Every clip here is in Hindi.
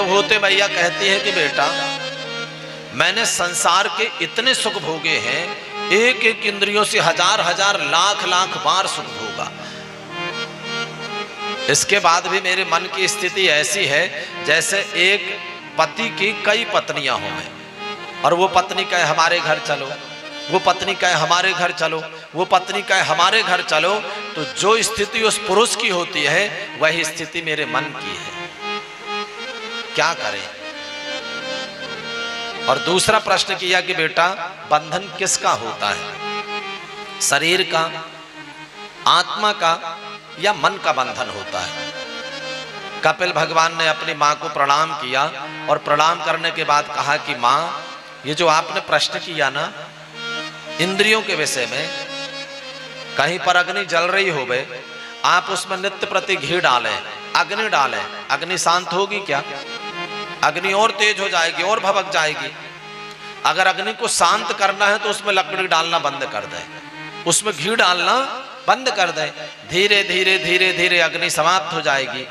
देवहूति मैया कहती है कि बेटा मैंने संसार के इतने सुख भोगे हैं, एक एक इंद्रियों से हजार हजार लाख लाख बार सुख भोगा, इसके बाद भी मेरे मन की स्थिति ऐसी है जैसे एक पति की कई पत्नियां हों और वो पत्नी कहे हमारे घर चलो, वो पत्नी कहे हमारे घर चलो, वो पत्नी कहे हमारे घर चलो, तो जो स्थिति उस पुरुष की होती है वही स्थिति मेरे मन की है, क्या करें। और दूसरा प्रश्न किया कि बेटा बंधन किसका होता है, शरीर का, आत्मा का या मन का बंधन होता है। कपिल भगवान ने अपनी मां को प्रणाम किया और प्रणाम करने के बाद कहा कि मां, ये जो आपने प्रश्न किया ना इंद्रियों के विषय में, कहीं पर अग्नि जल रही हो गए, आप उसमें नित्य प्रति घी डालें, अग्नि डालें, अग्नि शांत होगी क्या? अग्नि और तेज हो जाएगी और भभक जाएगी। अगर अग्नि को शांत करना है तो उसमें लकड़ी डालना बंद कर दे, उसमें घी डालना बंद कर दे, धीरे धीरे धीरे धीरे अग्नि समाप्त हो जाएगी।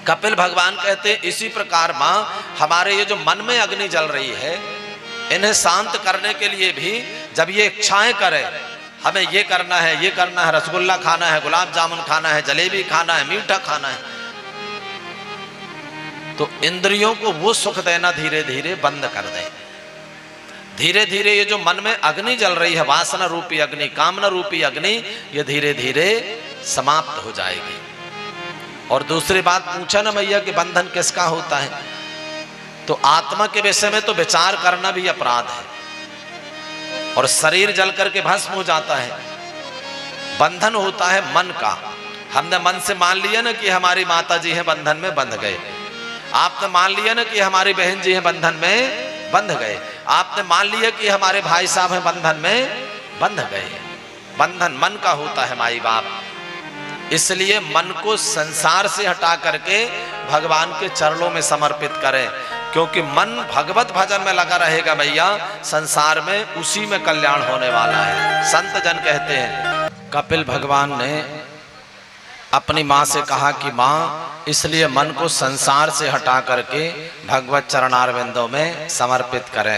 कपिल भगवान कहते इसी प्रकार मां हमारे ये जो मन में अग्नि जल रही है, इन्हें शांत करने के लिए भी जब ये इच्छाएं करे, हमें ये करना है, ये करना है, रसगुल्ला खाना है, गुलाब जामुन खाना है, जलेबी खाना है, मीठा खाना है, तो इंद्रियों को वो सुख देना धीरे धीरे बंद कर दे। धीरे धीरे ये जो मन में अग्नि जल रही है, वासना रूपी अग्नि, कामना रूपी अग्नि, ये धीरे धीरे समाप्त हो जाएगी। और दूसरी बात पूछा ना भैया कि बंधन किसका होता है, तो आत्मा के विषय में तो विचार करना भी अपराध है, और शरीर जल करके भस्म हो जाता है। बंधन होता है मन का। हमने मन से मान लिया ना कि हमारी माता जी हैं, बंधन में बंध गए। आपने मान लिया ना कि हमारी बहन जी हैं, बंधन में बंध गए। आपने मान लिया कि हमारे भाई साहब हैं, बंधन में बंध गए। बंधन मन का होता है माई बाप। इसलिए मन को संसार से हटा करके भगवान के चरणों में समर्पित करें, क्योंकि मन भगवत भजन में लगा रहेगा भैया, संसार में उसी में कल्याण होने वाला है। संत जन कहते हैं, कपिल भगवान ने अपनी माँ से कहा कि माँ, इसलिए मन को संसार से हटा करके भगवत चरणारविंदों में समर्पित करें।